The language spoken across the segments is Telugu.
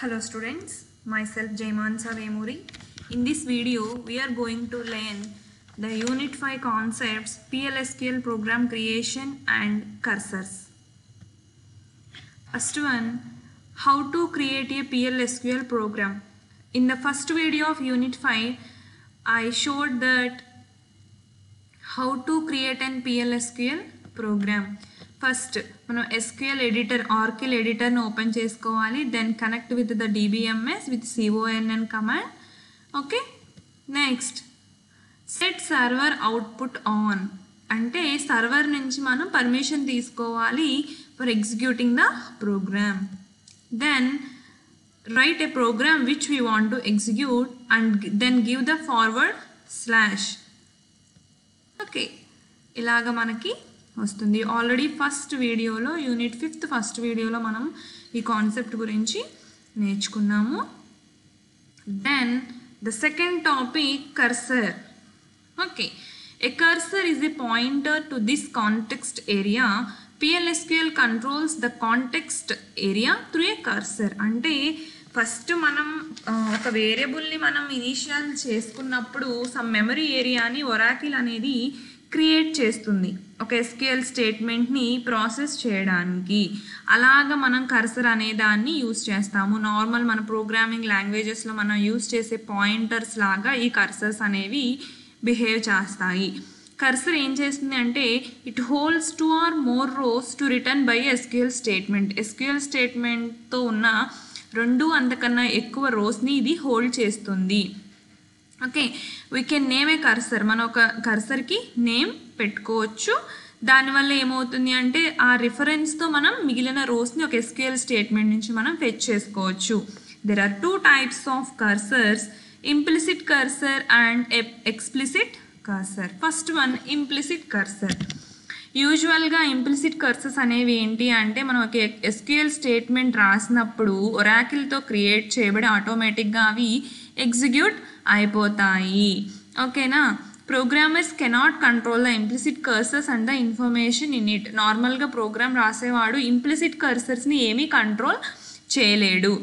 Hello students, myself Jaimansa Vemuri. In this video, we are going to learn the Unit 5 concepts, PLSQL program creation and cursors. First one, how to create a PLSQL program. In the first video of Unit 5, I showed that how to create an PLSQL program. First, మనం SQL editor, Oracle editor ను ఓపెన్ చేసుకోవాలి. Then connect with the DBMS with CONN command. Okay. Next, set server output on. అంటే సర్వర్ నుంచి మనం పర్మిషన్ తీసుకోవాలి for executing the program. Then write a program which we want to execute and then give the forward slash. Okay. ఇలాగ మనకి వస్తుంది. ఆల్రెడీ ఫస్ట్ వీడియోలో యూనిట్ 5 ఫస్ట్ వీడియోలో మనం ఈ కాన్సెప్ట్ గురించి నేర్చుకున్నాము. Then the second topic cursor. Okay, a cursor is a pointer to this context area. PLSQL controls the context area through a cursor. అంటే ఫస్ట్ మనం ఒక వేరియబుల్ని మనం ఇనిషియల్ చేసుకున్నప్పుడు సమ్ మెమరీ ఏరియాని ఒరాకిల్ అనేది క్రియేట్ చేస్తుంది ఒక SQL స్టేట్మెంట్ని ప్రాసెస్ చేయడానికి. అలాగా మనం కర్సర్ అనే దాన్ని యూస్ చేస్తాము. నార్మల్ మన ప్రోగ్రామింగ్ లాంగ్వేజెస్లో మనం యూస్ చేసే పాయింటర్స్ లాగా ఈ కర్సర్స్ అనేవి బిహేవ్ చేస్తాయి. కర్సర్ ఏం చేస్తుంది అంటే it holds 2 or more rows to return by SQL statement. SQL స్టేట్మెంట్తో ఉన్న 2 అంతకన్నా ఎక్కువ రోస్ని ఇది హోల్డ్ చేస్తుంది. Okay, we can name a cursor. మనం ఒక కర్సర్కి నేమ్ పెట్టుకోవచ్చు. దానివల్ల ఏమవుతుంది అంటే ఆ రిఫరెన్స్తో మనం మిగిలిన రోస్ని ఒక SQL స్టేట్మెంట్ నుంచి మనం ఫెచ్ చేసుకోవచ్చు. There are 2 types of cursors, implicit cursor and explicit cursor. First one implicit cursor. యూజువల్గా ఇంప్లిసిట్ కర్సర్స్ అనేవి ఏంటి అంటే మనం ఒక SQL స్టేట్మెంట్ రాసినప్పుడు ఒరాకిల్తో క్రియేట్ చేయబడి ఆటోమేటిక్గా అవి ఎగ్జిక్యూట్ అయిపోతాయి. ఓకేనా. Programmers cannot control the implicit cursors and the information in it. నార్మల్గా ప్రోగ్రామ్ రాసేవాడు ఇంప్లిసిట్ కర్సర్స్ని ఏమీ కంట్రోల్ చేయలేడు.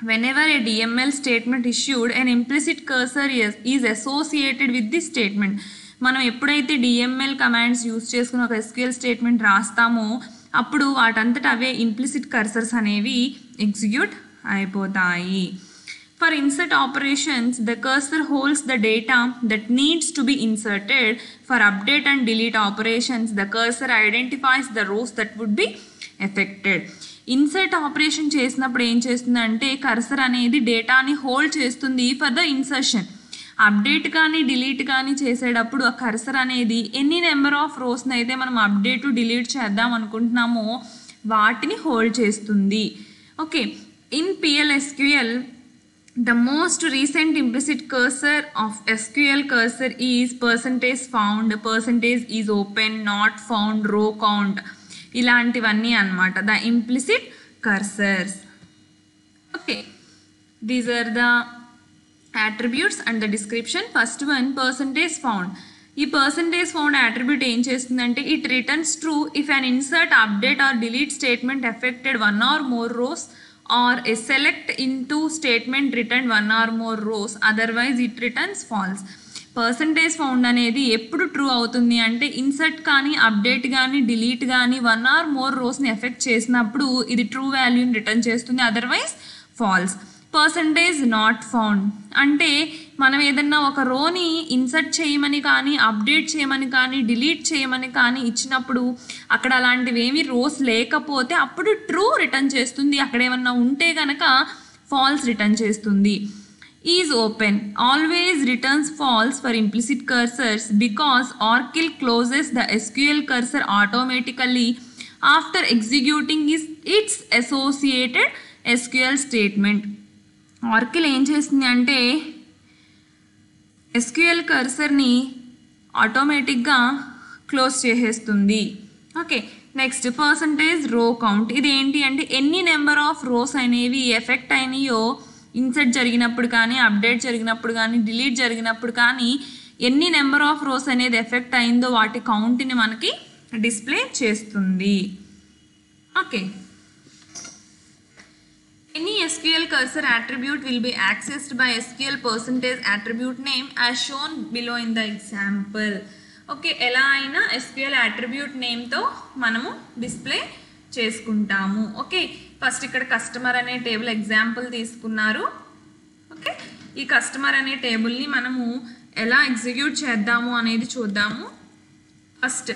whenever a DML statement issued, an implicit cursor is associated with this statement. మనం ఎప్పుడైతే DML కమాండ్స్ యూస్ చేసుకుని ఒక SQL స్టేట్మెంట్ రాస్తామో అప్పుడు వాటంతట అవే ఇంప్లిసిట్ కర్సర్స్ అనేవి ఎగ్జిక్యూట్ అయిపోతాయి. For insert operations, the cursor holds the data that needs to be inserted. For update and delete operations, the cursor identifies the rows that would be affected. Insert operation చేసినప్పుడు ఏం చేస్తుందంటే కర్సర్ అనేది డేటాని హోల్డ్ చేస్తుంది ఫర్ ద ఇన్సర్షన్. అప్డేట్ కానీ డిలీట్ కానీ చేసేటప్పుడు ఆ కర్సర్ అనేది ఎన్ని నెంబర్ ఆఫ్ రోస్ని అయితే మనం అప్డేట్ డిలీట్ చేద్దాం అనుకుంటున్నామో వాటిని హోల్డ్ చేస్తుంది. Okay, in PLSQL the most recent implicit cursor of SQL cursor is %found, %is open, not found, row count. ఇలాంటివన్నీ అన్నమాట the implicit cursors. Okay, these are the attributes and the description. First one, %found. ఈ %found attribute ఏం చేస్తుందంటే it returns true if an insert, update or delete statement affected one or more rows or a select into statement returned one or more rows, otherwise it returns false. %found అనేది ఎప్పుడు ట్రూ అవుతుంది అంటే ఇన్సర్ట్ కానీ అప్డేట్ కానీ డిలీట్ కానీ 1 or more రోస్ని ఎఫెక్ట్ చేసినప్పుడు ఇది ట్రూ వాల్యూని రిటర్న్ చేస్తుంది, అదర్వైజ్ ఫాల్స్. %not found అంటే మనం ఏదన్నా ఒక రోని ఇన్సర్ట్ చేయమని కానీ అప్డేట్ చేయమని కానీ డిలీట్ చేయమని కానీ ఇచ్చినప్పుడు అక్కడ అలాంటివి ఏమి రోస్ లేకపోతే అప్పుడు ట్రూ రిటర్న్ చేస్తుంది, అక్కడ ఏమన్నా ఉంటే కనుక ఫాల్స్ రిటర్న్ చేస్తుంది. Is open always returns falls for implicit cursors because Oracle closes the SQL cursor automatically after executing it's associated SQL statement. Oracle ఏం చేస్తుంది అంటే SQL కర్సర్ని ఆటోమేటిక్గా క్లోజ్ చేసేస్తుంది. Okay, next %row count. ఇది ఏంటి అంటే ఎన్ని నెంబర్ ఆఫ్ రోస్ అనేవి ఎఫెక్ట్ అయినాయో ఇన్సర్ట్ జరిగినప్పుడు కానీ అప్డేట్ జరిగినప్పుడు కానీ డిలీట్ జరిగినప్పుడు కానీ ఎన్ని నెంబర్ ఆఫ్ రోస్ అనేది ఎఫెక్ట్ అయిందో వాటి కౌంట్ని మనకి డిస్ప్లే చేస్తుంది. Okay, any SQL cursor attribute will be accessed by SQL percentage attribute name as shown below in the example. Okay, ఎలా అయినా SQL attribute నేమ్తో మనము డిస్ప్లే చేసుకుంటాము. ఓకే, ఫస్ట్ ఇక్కడ కస్టమర్ అనే టేబుల్ ఎగ్జాంపుల్ తీసుకున్నారు. ఓకే, ఈ కస్టమర్ అనే టేబుల్ని మనము ఎలా ఎగ్జిక్యూట్ చేద్దాము అనేది చూద్దాము. ఫస్ట్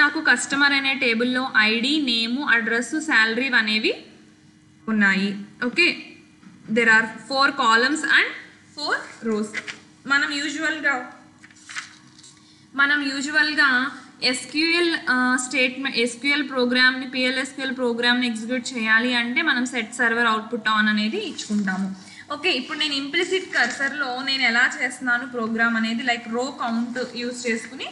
నాకు కస్టమర్ అనే టేబుల్లో ఐడి, నేము, అడ్రస్, శాలరీ అనేవి ఉన్నాయి. Okay, there are 4 columns and 4 rows. మనం యూజువల్గా SQL ప్రోగ్రామ్ని PLSQL ప్రోగ్రామ్ని ఎగ్జిక్యూట్ చేయాలి అంటే మనం సెట్ సర్వర్ అవుట్పుట్ ఆన్ అనేది ఇచ్చుకుంటాము. ఓకే, ఇప్పుడు నేను ఇంప్లిసిట్ కర్సర్లో నేను ఎలా చేస్తున్నాను ప్రోగ్రామ్ అనేది లైక్ రో కౌంట్ యూజ్ చేసుకుని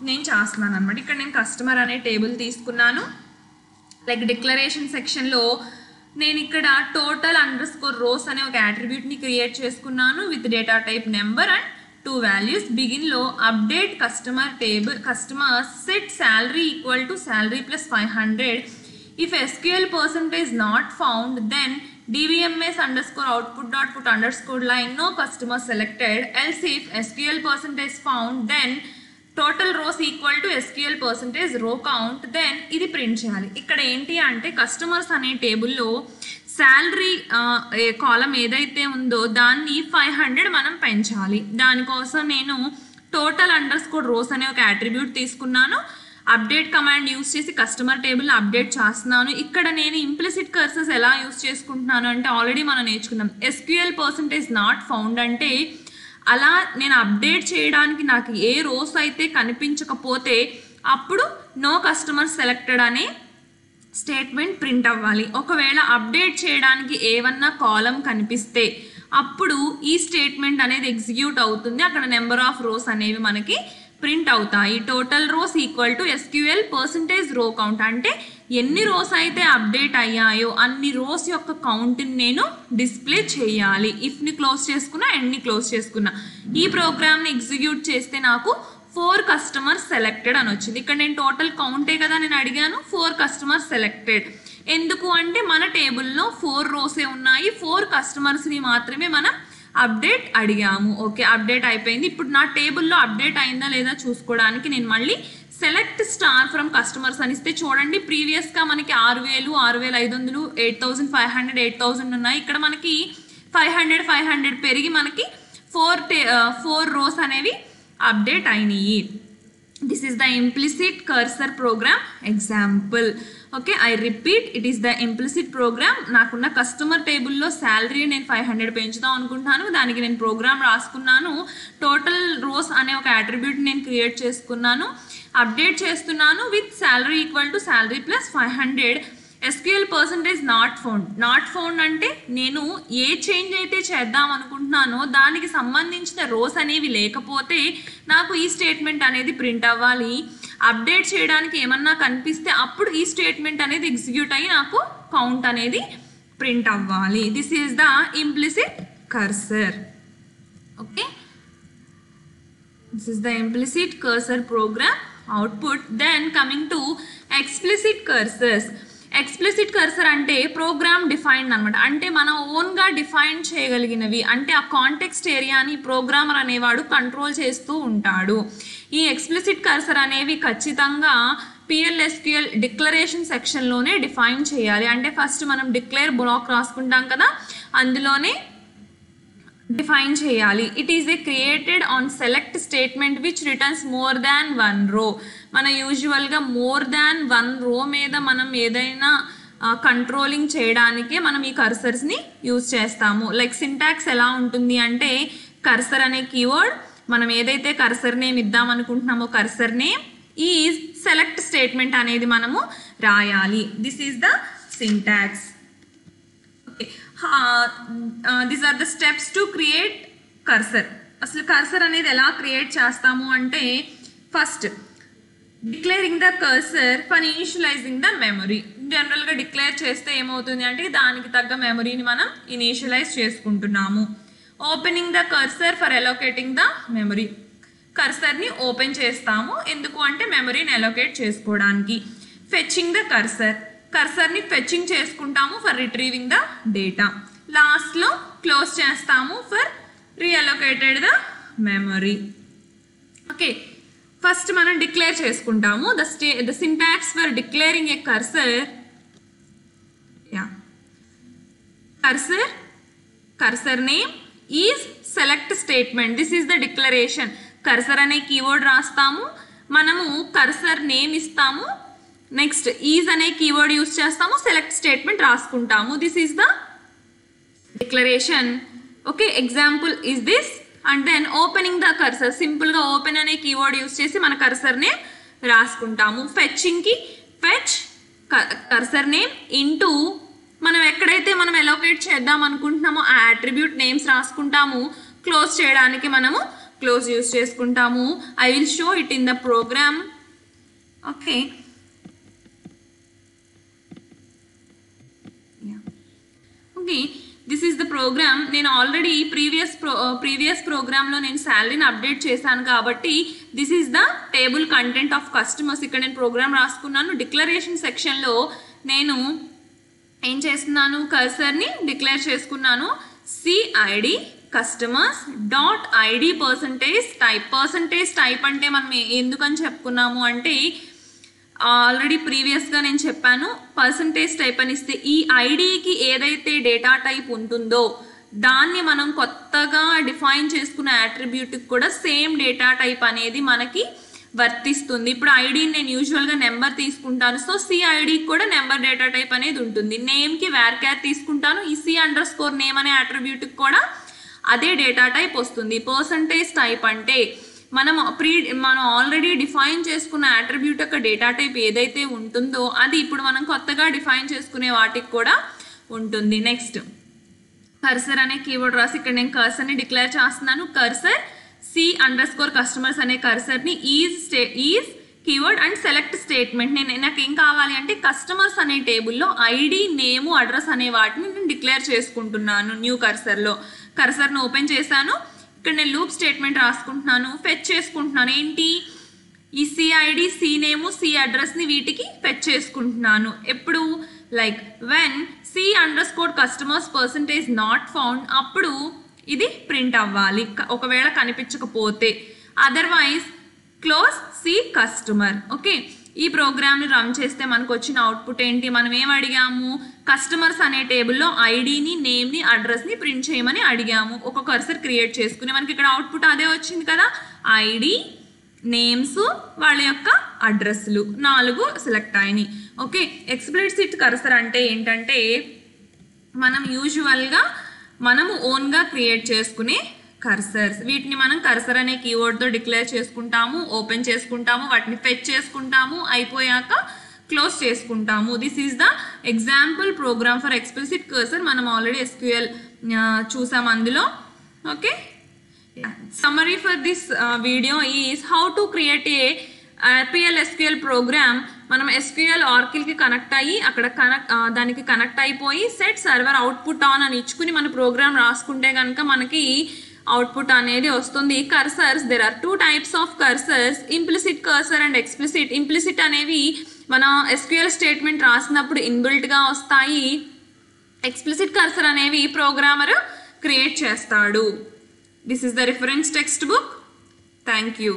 నేను చేస్తున్నాను అనమాట. ఇక్కడ నేను కస్టమర్ అనే టేబుల్ తీసుకున్నాను. లైక్ డిక్లరేషన్ సెక్షన్లో నేను ఇక్కడ total_rows అనే ఒక అట్రిబ్యూట్ని క్రియేట్ చేసుకున్నాను with data type number and 2 values. బిగిన్లో update customer table customer set salary equal to salary plus 500. If SQL percentage not found then dbms_output.put_line no customer selected. Else if SQL percentage found then total rows equal to SQL percentage row count, then ఇది ప్రింట్ చేయాలి. ఇక్కడ ఏంటి అంటే కస్టమర్స్ అనే టేబుల్లో శాలరీ కాలం ఏదైతే ఉందో దాన్ని 500 మనం పెంచాలి. దానికోసం నేను total_rows అనే ఒక అట్రిబ్యూట్ తీసుకున్నాను. అప్డేట్ కమాండ్ యూజ్ చేసి కస్టమర్ టేబుల్ని అప్డేట్ చేస్తున్నాను. ఇక్కడ నేను ఇంప్లిసిట్ కర్సర్స్ ఎలా యూజ్ చేసుకుంటున్నాను అంటే ఆల్రెడీ మనం నేర్చుకున్నాం. SQL percentage నాట్ ఫౌండ్ అంటే అలా నేను అప్డేట్ చేయడానికి నాకు ఏ రోస్ అయితే కనిపించకపోతే అప్పుడు నో కస్టమర్ సెలెక్టెడ్ అనే స్టేట్మెంట్ ప్రింట్ అవ్వాలి. ఒకవేళ అప్డేట్ చేయడానికి ఏవన్నా కాలం కనిపిస్తే అప్పుడు ఈ స్టేట్మెంట్ అనేది ఎగ్జిక్యూట్ అవుతుంది. అక్కడ నెంబర్ ఆఫ్ రోస్ అనేవి మనకి ప్రింట్ అవుతాయి. Total rows equal to SQL percentage row count అంటే ఎన్ని రోస్ అయితే అప్డేట్ అయ్యాయో అన్ని రోస్ యొక్క కౌంట్ని నేను డిస్ప్లే చేయాలి. ఇఫ్ని క్లోజ్ చేసుకున్నా ఎండ్ని క్లోజ్ చేసుకున్నా ఈ ప్రోగ్రామ్ని ఎగ్జిక్యూట్ చేస్తే నాకు 4 కస్టమర్స్ సెలెక్టెడ్ అని వచ్చింది. ఇక్కడ నేను టోటల్ కౌంటే కదా నేను అడిగాను, 4 కస్టమర్స్ సెలెక్టెడ్. ఎందుకు అంటే మన టేబుల్లో 4 రోసే ఉన్నాయి, 4 కస్టమర్స్ని మాత్రమే మనం అప్డేట్ అడిగాము. ఓకే, అప్డేట్ అయిపోయింది. ఇప్పుడు నా టేబుల్లో అప్డేట్ అయిందా లేదా చూసుకోవడానికి నేను మళ్ళీ సెలెక్ట్ స్టార్ ఫ్రమ్ కస్టమర్స్ అని ఇస్తే చూడండి ప్రీవియస్గా మనకి 6000, 6500, 8500, 8000 ఉన్నాయి. ఇక్కడ మనకి 500 పెరిగి మనకి 4 రోస్ అనేవి అప్డేట్ అయినాయి. This is the implicit cursor program example. Okay, I repeat, it is the implicit program. నాకున్న కస్టమర్ టేబుల్లో శాలరీ నేను 500 పెంచుదాం అనుకుంటున్నాను. దానికి నేను ప్రోగ్రామ్ రాసుకున్నాను. టోటల్ రోస్ అనే ఒక అట్రిబ్యూట్ నేను క్రియేట్ చేసుకున్నాను. అప్డేట్ చేస్తున్నాను with salary equal to salary plus 500. SQL percentage not found అంటే నేను ఏ చేంజ్ అయితే చేద్దాం అనుకుంటున్నానో దానికి సంబంధించిన రోస్ అనేవి లేకపోతే నాకు ఈ స్టేట్మెంట్ అనేది ప్రింట్ అవ్వాలి. అప్డేట్ చేయడానికి ఏమన్నా కనిపిస్తే అప్పుడు ఈ స్టేట్మెంట్ అనేది ఎగ్జిక్యూట్ అయ్యి నాకు కౌంట్ అనేది ప్రింట్ అవ్వాలి. This is the implicit cursor. Okay, this is the implicit cursor program output. Then coming to explicit cursors. Explicit cursor అంటే ప్రోగ్రామ్ డిఫైన్డ్ అనమాట. అంటే మనం ఓన్గా డిఫైన్ చేయగలిగినవి, అంటే ఆ కాంటెక్స్ట్ ఏరియాని ప్రోగ్రామర్ అనేవాడు కంట్రోల్ చేస్తూ ఉంటాడు. ఈ ఎక్స్ప్లిసిట్ కర్సర్ అనేవి ఖచ్చితంగా PLSQL డిక్లరేషన్ సెక్షన్లోనే డిఫైన్ చేయాలి. అంటే ఫస్ట్ మనం డిక్లేర్ బ్లాక్ రాసుకుంటాం కదా, అందులోనే డిఫైన్ చేయాలి. It is a created on select statement which returns more than 1 రో. మన యూజువల్గా మోర్ దాన్ 1 రో మీద మనం ఏదైనా కంట్రోలింగ్ చేయడానికే మనం ఈ కర్సర్స్ని యూజ్ చేస్తాము. లైక్ సింటాక్స్ ఎలా ఉంటుంది అంటే కర్సర్ అనే కీవర్డ్ మనం ఏదైతే కర్సర్ నేమ్ ఇద్దాం అనుకుంటున్నామో cursor name is select statement అనేది మనము రాయాలి. This is the syntax. These are the steps to create cursor. అసలు కర్సర్ అనేది ఎలా క్రియేట్ చేస్తాము అంటే first declaring the cursor for initialising the memory. జనరల్గా డిక్లేర్ చేస్తే ఏమవుతుంది అంటే దానికి తగ్గ మెమరీని మనం ఇనిషియలైజ్ చేసుకుంటున్నాము. Opening the cursor for allocating the memory. కర్సర్ని ఓపెన్ చేస్తాము, ఎందుకు అంటే మెమరీని అలొకేట్ చేసుకోవడానికి. ఫెచ్చింగ్ ద కర్సర్ని ఫెచ్చింగ్ చేసుకుంటాము ఫర్ రిట్రీవింగ్ ద డేటా. లాస్ట్లో క్లోజ్ చేస్తాము for reallocated the memory. Okay, first మనం డిక్లేర్ చేసుకుంటాము the syntax for declaring a cursor. Cursor name is select statement. This is the declaration. Cursor అనే కీవర్డ్ రాస్తాము, మనము కర్సర్ నేమ్ ఇస్తాము, నెక్స్ట్ ఈజ్ అనే కీవర్డ్ యూజ్ చేస్తాము, సెలెక్ట్ స్టేట్మెంట్ రాసుకుంటాము. This is the declaration. Okay, example is this. And then opening the cursor, సింపుల్గా ఓపెన్ అనే కీవర్డ్ యూజ్ చేసి మన cursor name రాసుకుంటాము. ఫెచ్చింగ్కి fetch cursor name into మనం ఎక్కడైతే మనం ఎలోకేట్ చేద్దాం అనుకుంటున్నామో ఆ అట్రిబ్యూట్ నేమ్స్ రాసుకుంటాము. క్లోజ్ చేయడానికి మనము క్లోజ్ యూజ్ చేసుకుంటాము. I will show it in the program. Okay, okay, this is the program. నేను ఆల్రెడీ ప్రీవియస్ ప్రోగ్రామ్లో నేను శాలరీని అప్డేట్ చేశాను కాబట్టి this is the table content of customers. ఇక్కడ నేను ప్రోగ్రామ్ రాసుకున్నాను. డిక్లరేషన్ సెక్షన్లో నేను ఏం చేస్తున్నాను, కర్సర్ని డిక్లేర్ చేసుకున్నాను. CID customers dot ID percentage type అంటే మనం ఎందుకని చెప్పుకున్నాము అంటే ఆల్రెడీ ప్రీవియస్గా నేను చెప్పాను, పర్సంటేజ్ టైప్ అని ఇస్తే ఈ ఐడికి ఏదైతే డేటా టైప్ ఉంటుందో దాన్ని మనం కొత్తగా డిఫైన్ చేసుకున్న అట్రిబ్యూట్కి కూడా సేమ్ డేటా టైప్ అనేది మనకి వర్తిస్తుంది. ఇప్పుడు ఐడిని నేను యూజువల్గా నెంబర్ తీసుకుంటాను, సో సిఐడికి కూడా నెంబర్ డేటా టైప్ అనేది ఉంటుంది. నేమ్కి varchar తీసుకుంటాను, ఈ C_ నేమ్ అనే అట్రిబ్యూట్కి కూడా అదే డేటా టైప్ వస్తుంది. పర్సంటేజ్ టైప్ అంటే మనం ఆల్రెడీ డిఫైన్ చేసుకున్న అట్రిబ్యూట్ యొక్క డేటా టైప్ ఏదైతే ఉంటుందో అది ఇప్పుడు మనం కొత్తగా డిఫైన్ చేసుకునే వాటికి కూడా ఉంటుంది. నెక్స్ట్ కర్సర్ అనే కీవర్డ్ రాసి ఇక్కడ నేను కర్సర్ని డిక్లేర్ చేస్తున్నాను. కర్సర్ C_customers అనే కర్సర్ని is keyword and select statement. నాకు ఏం కావాలి అంటే కస్టమర్స్ అనే టేబుల్లో ఐడి, నేము, అడ్రస్ అనే వాటిని నేను డిక్లేర్ చేసుకుంటున్నాను. న్యూ కర్సర్ను ఓపెన్ చేశాను. ఇక్కడ నేను లూప్ స్టేట్మెంట్ రాసుకుంటున్నాను, ఫెచ్ చేసుకుంటున్నాను. ఏంటి, ఈ సిఐడి, సి నేము, సి అడ్రస్ని వీటికి ఫెచ్ చేసుకుంటున్నాను. ఎప్పుడు like when C_customers percentage not found, అప్పుడు ఇది ప్రింట్ అవ్వాలి ఒకవేళ కనిపించకపోతే. Otherwise close C customer. Okay, ఈ ప్రోగ్రామ్ని రన్ చేస్తే మనకు వచ్చిన అవుట్పుట్ ఏంటి, మనం ఏం అడిగాము, కస్టమర్స్ అనే టేబుల్లో ఐడిని, నేమ్ని, అడ్రస్ని ప్రింట్ చేయమని అడిగాము. ఒక కర్సర్ క్రియేట్ చేసుకుని మనకి ఇక్కడ అవుట్పుట్ అదే వచ్చింది కదా. ఐడి, నేమ్స్, వాళ్ళ యొక్క అడ్రస్లు 4 సెలెక్ట్ అయినాయి. ఓకే, ఎక్స్ప్లిసిట్ కర్సర్ అంటే ఏంటంటే మనం యూజువల్గా మనము ఓన్గా క్రియేట్ చేసుకునే కర్సర్స్. వీటిని మనం కర్సర్ అనే కీవర్డ్తో డిక్లేర్ చేసుకుంటాము, ఓపెన్ చేసుకుంటాము, వాటిని ఫెచ్ చేసుకుంటాము, అయిపోయాక క్లోజ్ చేసుకుంటాము. This is the example program for explicit cursor. మనం ఆల్రెడీ SQL చూసాం అందులో. Okay, summary for this video is how to create a PL/SQL program. మనం SQL ఆర్కిల్కి కనెక్ట్ అయ్యి అక్కడ దానికి కనెక్ట్ అయిపోయి సెట్ సర్వర్ అవుట్పుట్ ఆన్ అని ఇచ్చుకుని మన ప్రోగ్రామ్ రాసుకుంటే కనుక మనకి అవుట్పుట్ అనేది వస్తుంది. Cursors, there are 2 types of cursors, implicit cursor and explicit. Implicit అనేవి మన SQL స్టేట్మెంట్ రాసినప్పుడు ఇన్బిల్ట్గా వస్తాయి. ఎక్స్ప్లిసిట్ కర్సర్ అనేవి ప్రోగ్రామర్ క్రియేట్ చేస్తాడు. This is the reference text book. Thank you.